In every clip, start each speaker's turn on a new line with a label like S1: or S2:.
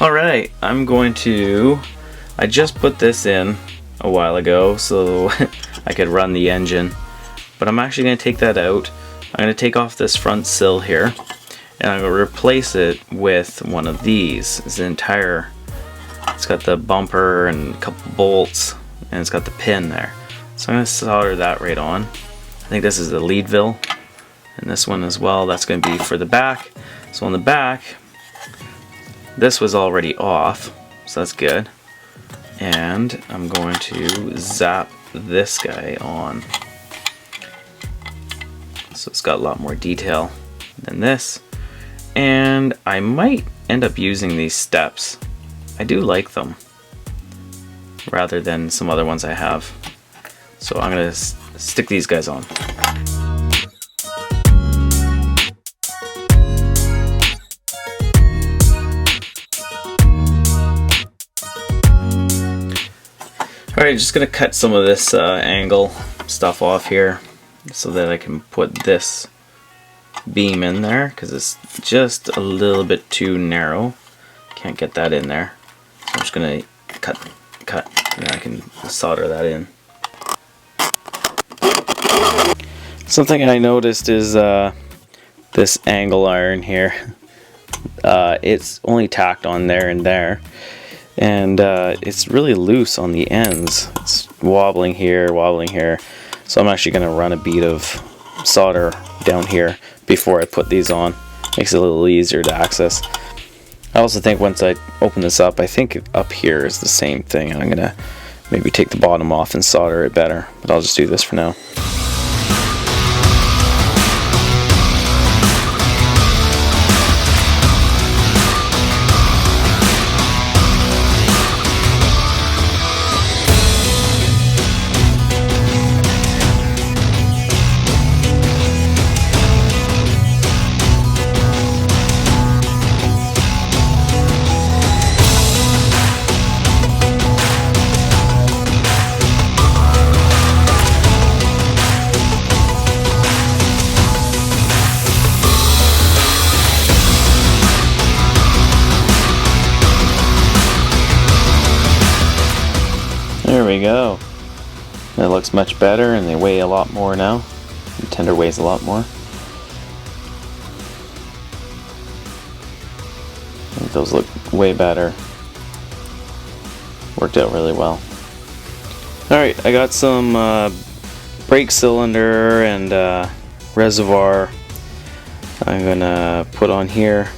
S1: Alright, I just put this in a while ago so I could run the engine, but I'm actually going to take that out. I'm going to take off this front sill here, and I'm going to replace it with one of these. It's got the bumper and a couple bolts, and it's got the pin there. So I'm going to solder that right on. I think this is the Leadville, and this one as well, that's going to be for the back. So on the back, this was already off, so that's good. And I'm going to zap this guy on. So it's got a lot more detail than this. And I might end up using these steps. I do like them, rather than some other ones I have. So I'm going to stick these guys on. Alright, just going to cut some of this angle stuff off here so that I can put this beam in there, because it's just a little bit too narrow. Can't get that in there. So I'm just going to cut, and I can solder that in. Something I noticed is this angle iron here. It's only tacked on there and there. And it's really loose on the ends. It's wobbling here. So I'm actually going to run a bead of solder down here before I put these on. Makes it a little easier to access. I also think once I open this up, I think up here is the same thing. I'm going to maybe take the bottom off and solder it better. But I'll just do this for now. There we go. It looks much better, and they weigh a lot more now. The tender weighs a lot more. I think those look way better. Worked out really well. Alright, I got some brake cylinder and reservoir I'm gonna put on here.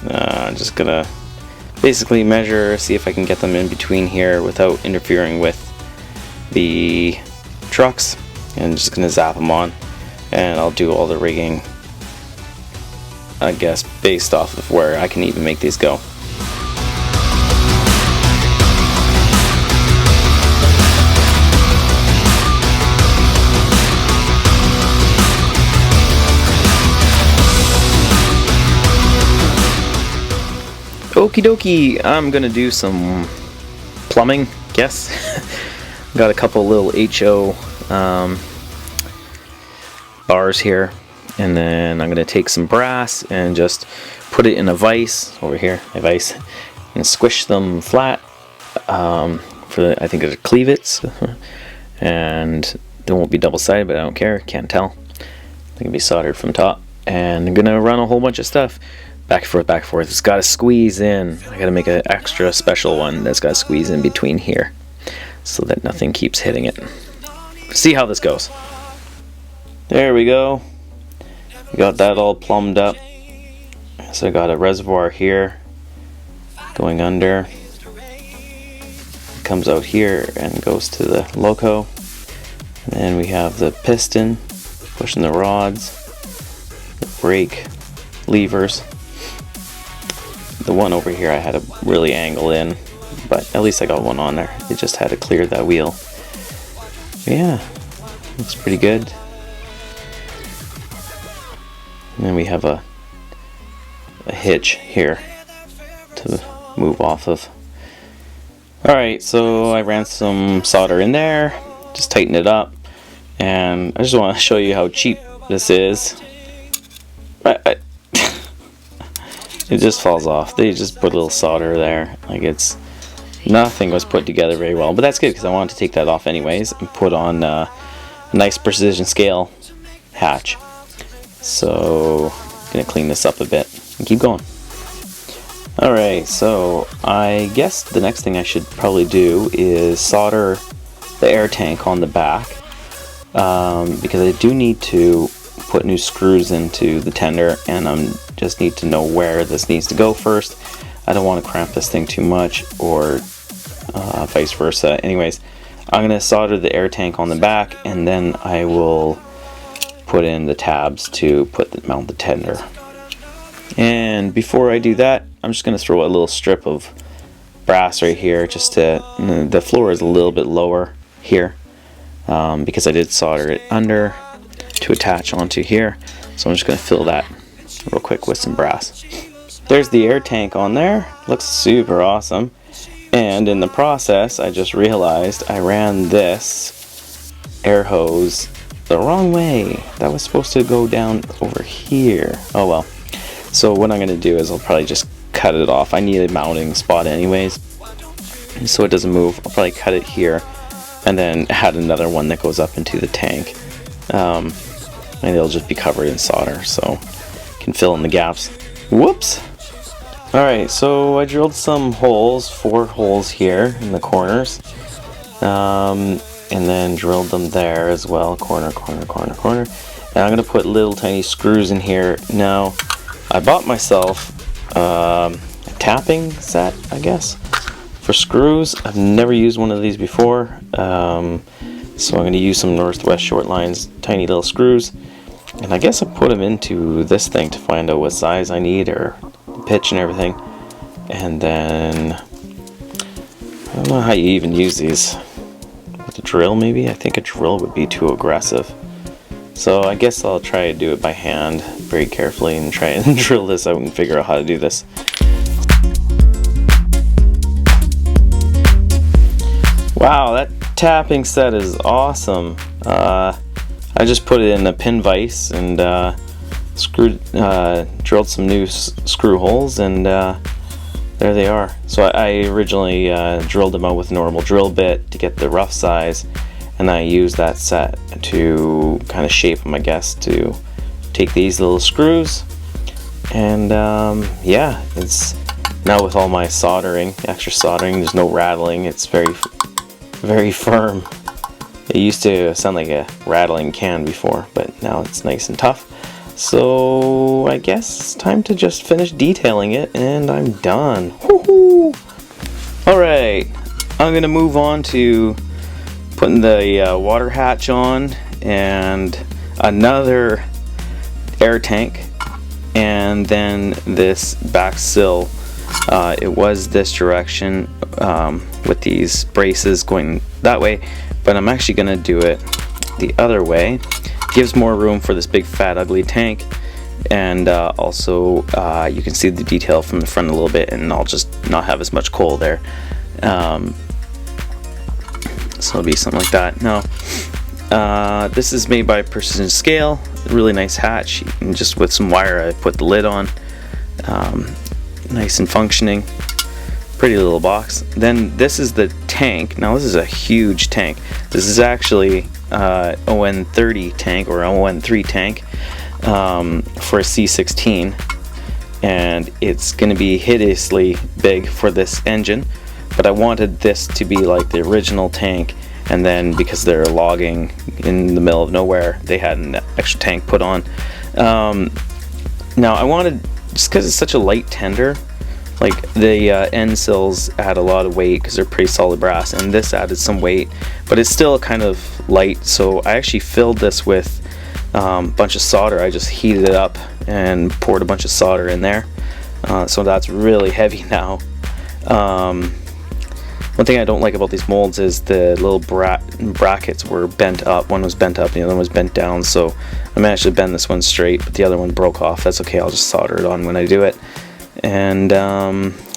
S1: I'm just gonna basically measure, see if I can get them in between here without interfering with the trucks, and just gonna zap them on, and I'll do all the rigging, I guess, based off of where I can even make these go. Okie dokie, I'm gonna do some plumbing, guess. Got a couple little HO bars here, and then I'm gonna take some brass and just put it in a vise over here, and squish them flat for I think it's cleavets, and they won't be double-sided, but I don't care, can't tell. They can be soldered from top, and I'm gonna run a whole bunch of stuff. Back and forth. It's got to squeeze in. I got to make an extra special one that's got to squeeze in between here so that nothing keeps hitting it. See how this goes. There we go. We got that all plumbed up. So I got a reservoir here going under. It comes out here and goes to the loco. And then we have the piston pushing the rods, the brake levers. The one over here I had to really angle in, but at least I got one on there. It just had to clear that wheel. But yeah, looks pretty good. And then we have a hitch here to move off of. Alright, so I ran some solder in there, just tighten it up, and I just want to show you how cheap this is. it just falls off. They just put a little solder there. Like it's nothing was put together very well, but that's good because I wanted to take that off anyways and put on a nice precision scale hatch. So I'm gonna clean this up a bit and keep going. Alright, so I guess the next thing I should probably do is solder the air tank on the back, because I do need to put new screws into the tender, and I just need to know where this needs to go first. I don't want to cramp this thing too much, or vice versa. Anyways, I'm going to solder the air tank on the back, and then I will put in the tabs to mount the tender. And before I do that, I'm just going to throw a little strip of brass right here, just to, the floor is a little bit lower here, because I did solder it under to attach onto here. So I'm just going to fill that real quick with some brass. There's the air tank on there. Looks super awesome. And in the process, I just realized I ran this air hose the wrong way. That was supposed to go down over here. Oh well. So what I'm going to do is I'll probably just cut it off. I need a mounting spot anyways, so it doesn't move. I'll probably cut it here and then add another one that goes up into the tank. And it'll just be covered in solder, so can fill in the gaps. Whoops! Alright, so I drilled some holes, 4 holes here in the corners. And then drilled them there as well, corner, corner, corner, corner. And I'm going to put little tiny screws in here. Now, I bought myself a tapping set, I guess, for screws. I've never used one of these before, so I'm going to use some Northwest Short Lines tiny little screws, and I guess I put them into this thing to find out what size I need, or pitch and everything. And then I don't know how you even use these. With a drill, maybe? I think a drill would be too aggressive. So I guess I'll try to do it by hand very carefully and try and drill this out and figure out how to do this. Wow, that tapping set is awesome. I just put it in a pin vise and drilled some new screw holes, and there they are. So I originally drilled them out with a normal drill bit to get the rough size, and I used that set to kind of shape them, I guess, to take these little screws. And yeah, it's now with all my soldering, extra soldering, there's no rattling. It's very, very firm. It used to sound like a rattling can before, but now it's nice and tough. So I guess it's time to just finish detailing it, and I'm done. Woohoo! Alright, I'm gonna move on to putting the water hatch on, and another air tank, and then this back sill. It was this direction with these braces going that way, but I'm actually gonna do it the other way. Gives more room for this big fat ugly tank, and also you can see the detail from the front a little bit, and I'll just not have as much coal there. So it'll be something like that. Now, this is made by Precision Scale. Really nice hatch, and just with some wire I put the lid on. Nice and functioning. Pretty little box. Then this is the tank. Now this is a huge tank. This is actually ON30 tank, or ON3 tank, for a C16, and it's going to be hideously big for this engine. But I wanted this to be like the original tank, and then because they're logging in the middle of nowhere, they had an extra tank put on. Now I wanted, just because it's such a light tender, like the end sills add a lot of weight because they're pretty solid brass, and this added some weight, but it's still kind of light. So I actually filled this with a bunch of solder. I just heated it up and poured a bunch of solder in there, so that's really heavy now. One thing I don't like about these molds is the little brackets were bent up. One was bent up, the other one was bent down, so I managed to bend this one straight, but the other one broke off. That's okay, I'll just solder it on when I do it. And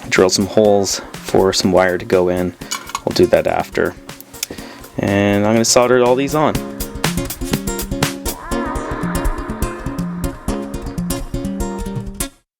S1: drill some holes for some wire to go in. We'll do that after. And I'm going to solder all these on.